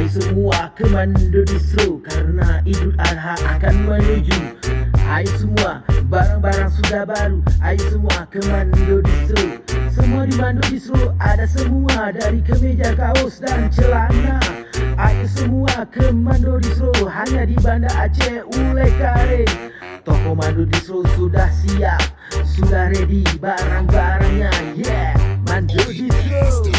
semua ke Mando Distro, karena Idul Adha akan menuju. Ayo semua, barang-barang sudah baru. Ayo semua ke Mando Distro. Semua di Mando Distro ada semua, dari kemeja, kaos dan celana. Ayo semua ke Mando Distro, hanya di Banda Aceh Ulekare. Toko Mando Distro sudah siap, sudah ready barang-barangnya. Yeah, Mando Distro.